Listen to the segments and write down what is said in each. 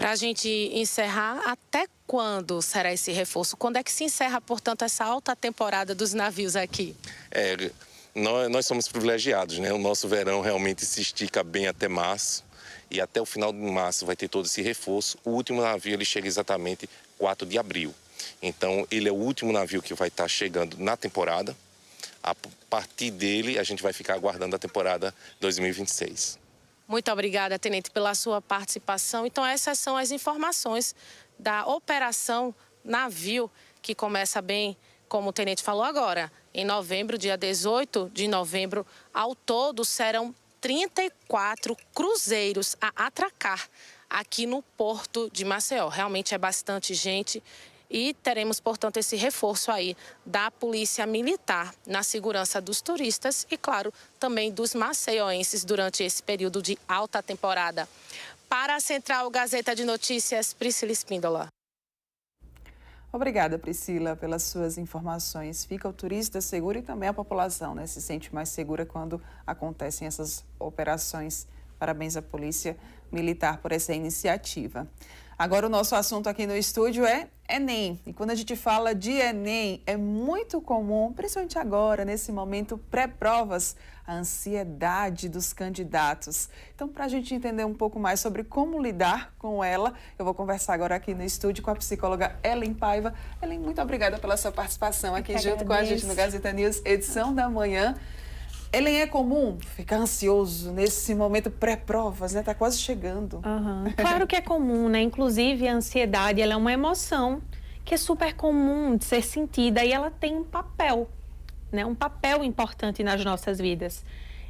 Para a gente encerrar, até quando será esse reforço? Quando é que se encerra, portanto, essa alta temporada dos navios aqui? Nós somos privilegiados, né? O nosso verão realmente se estica bem até março. E até o final de março vai ter todo esse reforço. O último navio ele chega exatamente 4 de abril. Então, ele é o último navio que vai estar chegando na temporada. A partir dele, a gente vai ficar aguardando a temporada 2026. Muito obrigada, Tenente, pela sua participação. Então, essas são as informações da Operação Navio, que começa bem, como o Tenente falou agora, em novembro, dia 18 de novembro. Ao todo, serão 34 cruzeiros a atracar aqui no Porto de Maceió. Realmente é bastante gente e teremos, portanto, esse reforço aí da Polícia Militar na segurança dos turistas e, claro, também dos maceioenses durante esse período de alta temporada. Para a Central Gazeta de Notícias, Priscila Espíndola. Obrigada, Priscila, pelas suas informações. Fica o turista seguro e também a população, né? Se sente mais segura quando acontecem essas operações. Parabéns à Polícia Militar por essa iniciativa. Agora o nosso assunto aqui no estúdio é Enem. E quando a gente fala de Enem, é muito comum, principalmente agora, nesse momento pré-provas, a ansiedade dos candidatos. Então, para a gente entender um pouco mais sobre como lidar com ela, eu vou conversar agora aqui no estúdio com a psicóloga Ellen Paiva. Ellen, muito obrigada pela sua participação aqui junto com a gente no Gazeta News, edição da manhã. Ellen, é comum ficar ansioso nesse momento pré-provas, né? Tá quase chegando. Claro que é comum, né? Inclusive, a ansiedade, ela é uma emoção que é super comum de ser sentida e ela tem um papel, né? Um papel importante nas nossas vidas.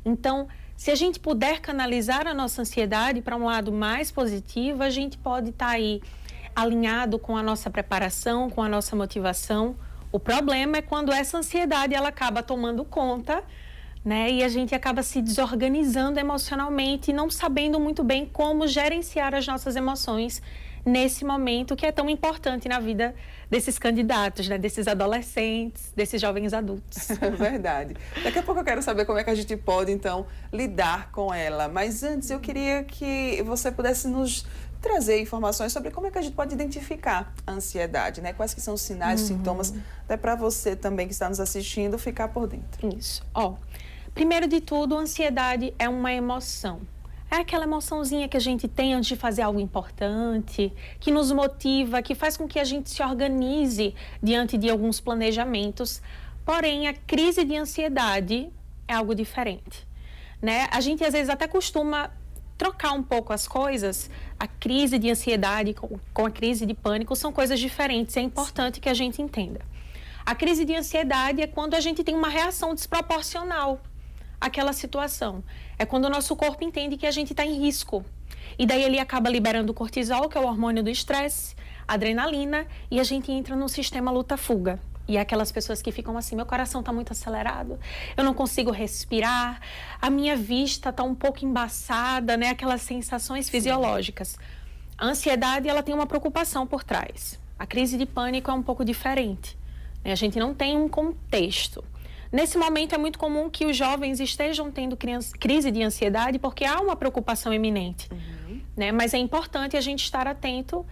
Então, se a gente puder canalizar a nossa ansiedade para um lado mais positivo, a gente pode estar aí alinhado com a nossa preparação, com a nossa motivação. O problema é quando essa ansiedade, ela acaba tomando conta, né? E a gente acaba se desorganizando emocionalmente e não sabendo muito bem como gerenciar as nossas emoções nesse momento que é tão importante na vida desses candidatos, né? Desses adolescentes, desses jovens adultos. É verdade. Daqui a pouco eu quero saber como é que a gente pode, então, lidar com ela. Mas antes eu queria que você pudesse nos trazer informações sobre como é que a gente pode identificar a ansiedade, né? Quais que são os sinais, os sintomas, até para você também que está nos assistindo ficar por dentro. Isso. Primeiro de tudo, a ansiedade é uma emoção. É aquela emoçãozinha que a gente tem antes de fazer algo importante, que nos motiva, que faz com que a gente se organize diante de alguns planejamentos. Porém, a crise de ansiedade é algo diferente, né? A gente, às vezes, até costuma trocar um pouco as coisas. A crise de ansiedade com a crise de pânico são coisas diferentes. É importante que a gente entenda. A crise de ansiedade é quando a gente tem uma reação desproporcional àquela situação. É quando o nosso corpo entende que a gente está em risco. E daí ele acaba liberando o cortisol, que é o hormônio do estresse, adrenalina, e a gente entra num sistema luta-fuga. E é aquelas pessoas que ficam assim, meu coração está muito acelerado, eu não consigo respirar, a minha vista está um pouco embaçada, né? Aquelas sensações fisiológicas. A ansiedade, ela tem uma preocupação por trás. A crise de pânico é um pouco diferente, né? A gente não tem um contexto. Nesse momento é muito comum que os jovens estejam tendo crise de ansiedade porque há uma preocupação iminente, né? Mas é importante a gente estar atento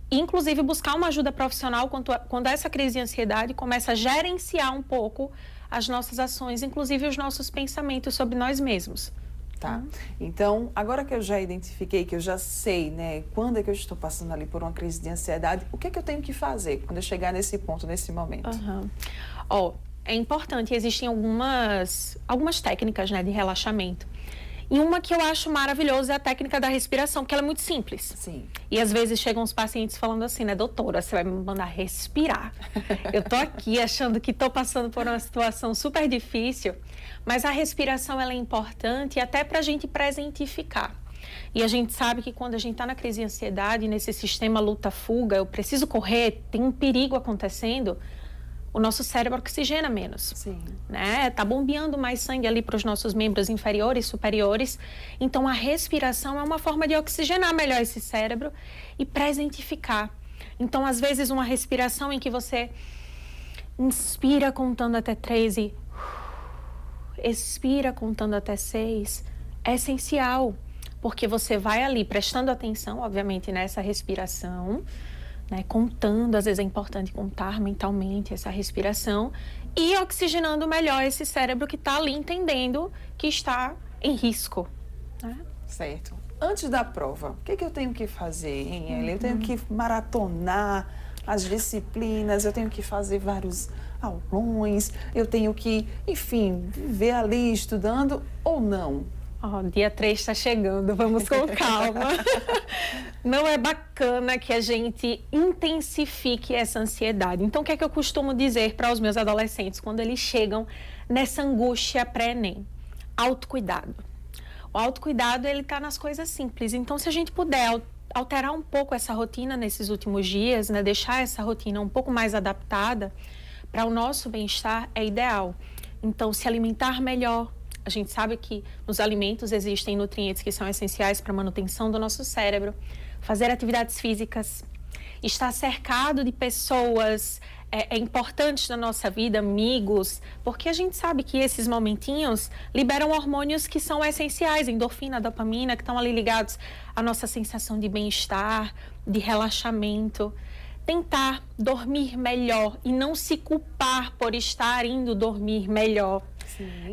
e, inclusive, buscar uma ajuda profissional quando essa crise de ansiedade começa a gerenciar um pouco as nossas ações, inclusive os nossos pensamentos sobre nós mesmos. Tá. Então, agora que eu já identifiquei, que eu já sei, né, quando é que eu estou passando ali por uma crise de ansiedade, o que é que eu tenho que fazer quando eu chegar nesse ponto, nesse momento? É importante, existem algumas técnicas, né, de relaxamento. E uma que eu acho maravilhosa é a técnica da respiração, porque ela é muito simples. Sim. E às vezes chegam os pacientes falando assim, né, doutora, você vai me mandar respirar. Eu tô aqui achando que tô passando por uma situação super difícil, mas a respiração ela é importante até para a gente presentificar. E a gente sabe que quando a gente está na crise de ansiedade, nesse sistema luta-fuga, eu preciso correr, tem um perigo acontecendo, o nosso cérebro oxigena menos. Sim. Né? Tá bombeando mais sangue ali para os nossos membros inferiores, superiores. Então, a respiração é uma forma de oxigenar melhor esse cérebro e presentificar. Então, às vezes, uma respiração em que você inspira contando até 3 e expira contando até 6 é essencial. porque você vai ali prestando atenção, obviamente, nessa respiração, né, contando, às vezes é importante contar mentalmente essa respiração e oxigenando melhor esse cérebro que está ali entendendo que está em risco. Né? Certo. Antes da prova, o que eu tenho que fazer, hein, Ellen? Eu tenho que maratonar as disciplinas, eu tenho que fazer vários aulões, eu tenho que, enfim, viver ali estudando ou não? Dia 3 está chegando, vamos com calma. Não é bacana que a gente intensifique essa ansiedade. Então, o que é que eu costumo dizer para os meus adolescentes quando eles chegam nessa angústia pré-ENEM? Autocuidado. O autocuidado, ele está nas coisas simples. Então, se a gente puder alterar um pouco essa rotina nesses últimos dias, né, deixar essa rotina um pouco mais adaptada para o nosso bem-estar, é ideal. Então, se alimentar melhor. A gente sabe que nos alimentos existem nutrientes que são essenciais para a manutenção do nosso cérebro. Fazer atividades físicas, estar cercado de pessoas importantes na nossa vida, amigos, porque a gente sabe que esses momentinhos liberam hormônios que são essenciais, endorfina, dopamina, que estão ali ligados à nossa sensação de bem-estar, de relaxamento. Tentar dormir melhor e não se culpar por estar indo dormir melhor.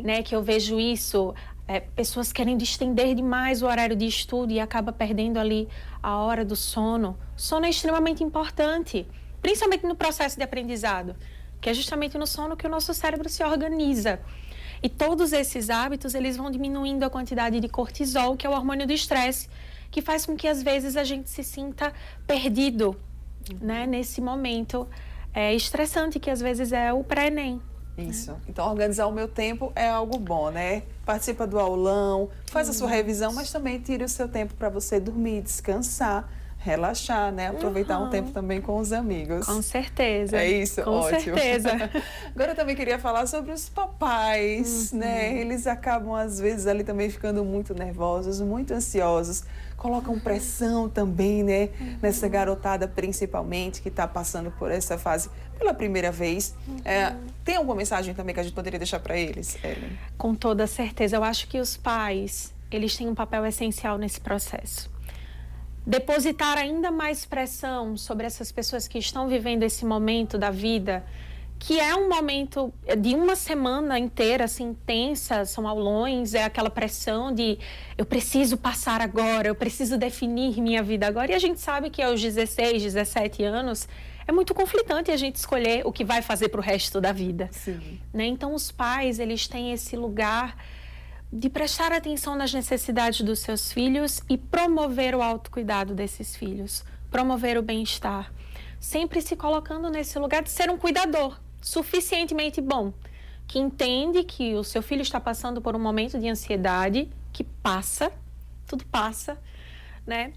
Né, que eu vejo isso, pessoas querendo estender demais o horário de estudo e acaba perdendo ali a hora do sono. O sono é extremamente importante, principalmente no processo de aprendizado, que é justamente no sono que o nosso cérebro se organiza. E todos esses hábitos, eles vão diminuindo a quantidade de cortisol, que é o hormônio do estresse, que faz com que às vezes a gente se sinta perdido, né, nesse momento estressante, que às vezes é o pré-ENEM. Isso. Então, organizar o meu tempo é algo bom, né? Participa do aulão, faz a sua revisão, mas também tire o seu tempo para você dormir, descansar, relaxar, né? Aproveitar um tempo também com os amigos. Com certeza. É isso, com ótimo. certeza. Agora eu também queria falar sobre os papais, né? Eles acabam, às vezes, ali também ficando muito nervosos, muito ansiosos. Colocam pressão também, né? Nessa garotada, principalmente, que está passando por essa fase pela primeira vez. Tem alguma mensagem também que a gente poderia deixar para eles, Ellen? Com toda certeza. Eu acho que os pais, eles têm um papel essencial nesse processo. Depositar ainda mais pressão sobre essas pessoas que estão vivendo esse momento da vida, que é um momento de uma semana inteira, assim, intensa, são aulões, é aquela pressão de eu preciso passar agora, eu preciso definir minha vida agora. E a gente sabe que aos 16, 17 anos é muito conflitante a gente escolher o que vai fazer para o resto da vida. Sim. Né? Então, os pais, eles têm esse lugar de prestar atenção nas necessidades dos seus filhos e promover o autocuidado desses filhos, promover o bem-estar, sempre se colocando nesse lugar de ser um cuidador suficientemente bom, que entende que o seu filho está passando por um momento de ansiedade, que passa, tudo passa, né?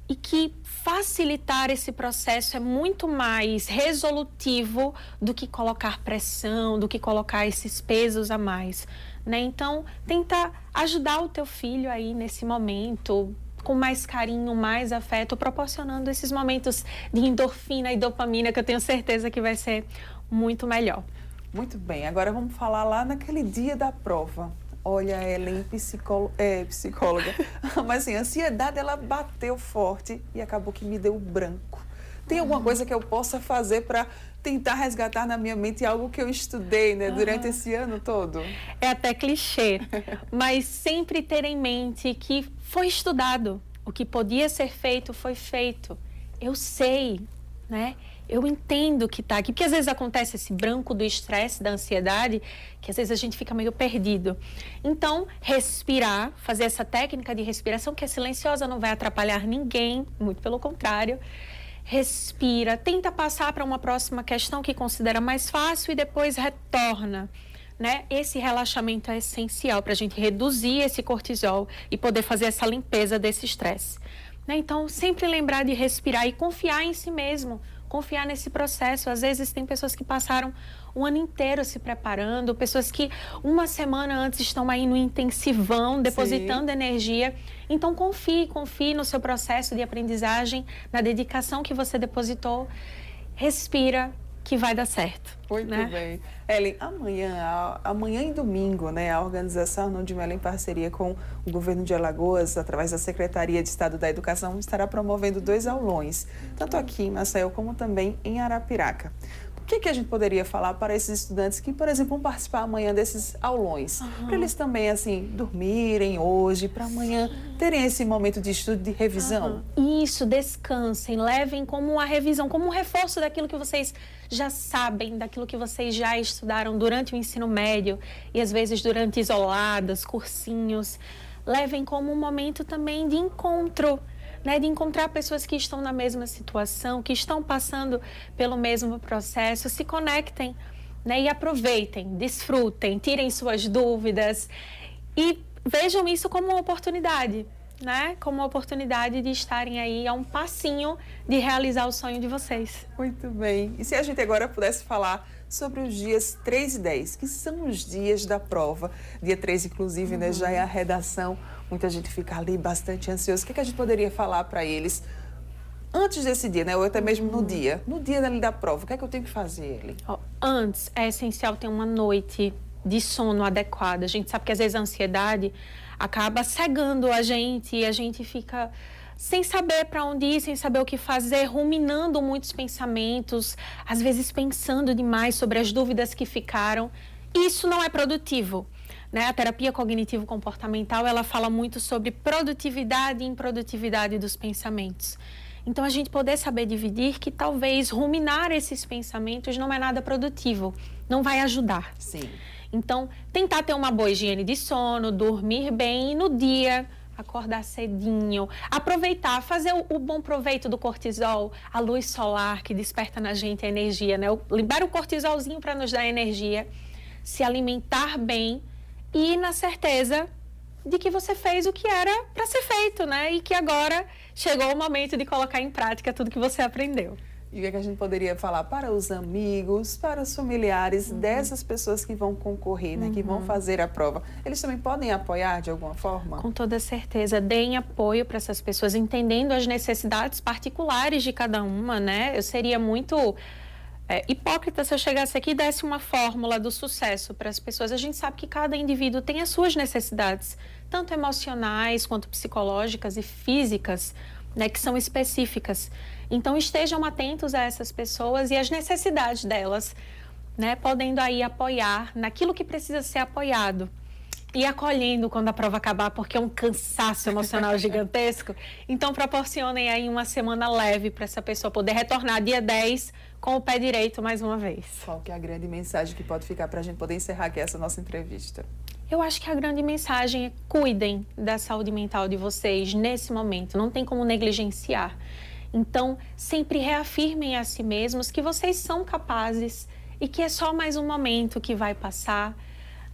E que facilitar esse processo é muito mais resolutivo do que colocar pressão, do que colocar esses pesos a mais, né? Então, tenta ajudar o teu filho aí nesse momento, com mais carinho, mais afeto, proporcionando esses momentos de endorfina e dopamina, que eu tenho certeza que vai ser muito melhor. Muito bem, agora vamos falar lá naquele dia da prova. Olha, Ellen, psicóloga, mas assim, a ansiedade, ela bateu forte e acabou que me deu branco. Tem alguma coisa que eu possa fazer para tentar resgatar na minha mente algo que eu estudei, né, durante esse ano todo? É até clichê, mas sempre ter em mente que foi estudado. O que podia ser feito, foi feito. Eu sei, né? Eu entendo que está aqui, porque às vezes acontece esse branco do estresse, da ansiedade, que às vezes a gente fica meio perdido. Então, respirar, fazer essa técnica de respiração, que é silenciosa, não vai atrapalhar ninguém, muito pelo contrário. Respira, tenta passar para uma próxima questão que considera mais fácil e depois retorna. Né? Esse relaxamento é essencial para a gente reduzir esse cortisol e poder fazer essa limpeza desse estresse. Né? Então, sempre lembrar de respirar e confiar em si mesmo. Confiar nesse processo. Às vezes tem pessoas que passaram um ano inteiro se preparando, pessoas que uma semana antes estão aí no intensivão, depositando energia. Então confie no seu processo de aprendizagem, na dedicação que você depositou. Respira, que vai dar certo. Muito né? bem. Ellen, amanhã e domingo, né, a organização Arnon de Mello, em parceria com o governo de Alagoas, através da Secretaria de Estado da Educação, estará promovendo 2 aulões, tanto aqui em Maceió como também em Arapiraca. O que a gente poderia falar para esses estudantes que, por exemplo, vão participar amanhã desses aulões? Para eles também, assim, dormirem hoje, para amanhã terem esse momento de estudo, de revisão? Isso, descansem, levem como uma revisão, como um reforço daquilo que vocês já sabem, daquilo que vocês já estudaram durante o ensino médio e às vezes durante isoladas, cursinhos. Levem como um momento também de encontro, né, de encontrar pessoas que estão na mesma situação, que estão passando pelo mesmo processo, se conectem, né, e aproveitem, desfrutem, tirem suas dúvidas e vejam isso como uma oportunidade, né, como uma oportunidade de estarem aí a um passinho de realizar o sonho de vocês. Muito bem. E se a gente agora pudesse falar sobre os dias 3 e 10, que são os dias da prova. Dia 3, inclusive, né, já é a redação. Muita gente fica ali bastante ansiosa. O que a gente poderia falar para eles antes desse dia, né? Ou até mesmo no dia? No dia da prova, o que é que eu tenho que fazer, Ellen? Antes, é essencial ter uma noite de sono adequada. A gente sabe que às vezes a ansiedade acaba cegando a gente e a gente fica sem saber para onde ir, sem saber o que fazer, ruminando muitos pensamentos, às vezes pensando demais sobre as dúvidas que ficaram. Isso não é produtivo, né? A terapia cognitivo-comportamental, ela fala muito sobre produtividade e improdutividade dos pensamentos. Então, a gente poder saber dividir que talvez ruminar esses pensamentos não é nada produtivo, não vai ajudar. Sim. Então, tentar ter uma boa higiene de sono, dormir bem e no dia acordar cedinho, aproveitar, fazer o bom proveito do cortisol, a luz solar que desperta na gente a energia, né? Libera o cortisolzinho para nos dar energia, se alimentar bem e na certeza de que você fez o que era para ser feito, né? E que agora chegou o momento de colocar em prática tudo que você aprendeu. E o que a gente poderia falar para os amigos, para os familiares dessas pessoas que vão concorrer, né, que vão fazer a prova? Eles também podem apoiar de alguma forma? Com toda certeza. Deem apoio para essas pessoas, entendendo as necessidades particulares de cada uma, né? Eu seria muito hipócrita se eu chegasse aqui e desse uma fórmula do sucesso para as pessoas. A gente sabe que cada indivíduo tem as suas necessidades, tanto emocionais quanto psicológicas e físicas, né, que são específicas. Então, estejam atentos a essas pessoas e às necessidades delas, né, podendo aí apoiar naquilo que precisa ser apoiado e acolhendo quando a prova acabar, porque é um cansaço emocional gigantesco. Então, proporcionem aí uma semana leve para essa pessoa poder retornar dia 10 com o pé direito mais uma vez. Qual que é a grande mensagem que pode ficar para a gente poder encerrar aqui essa nossa entrevista? Eu acho que a grande mensagem é: cuidem da saúde mental de vocês nesse momento, não tem como negligenciar. Então, sempre reafirmem a si mesmos que vocês são capazes e que é só mais um momento que vai passar,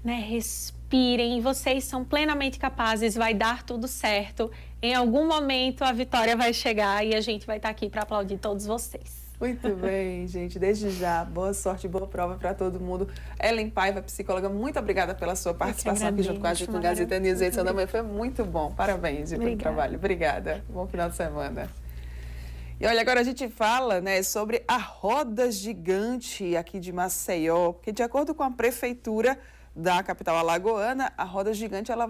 né? Respirem, vocês são plenamente capazes, vai dar tudo certo. Em algum momento a vitória vai chegar e a gente vai estar aqui para aplaudir todos vocês. Muito bem, gente. Desde já, boa sorte e boa prova para todo mundo. Ellen Paiva, psicóloga, muito obrigada pela sua participação aqui junto com a gente no Gazeta News. A edição da manhã foi muito bom. Parabéns pelo trabalho. Obrigada. Bom final de semana. E olha, agora a gente fala, né, sobre a roda gigante aqui de Maceió, porque de acordo com a prefeitura da capital alagoana, a roda gigante ela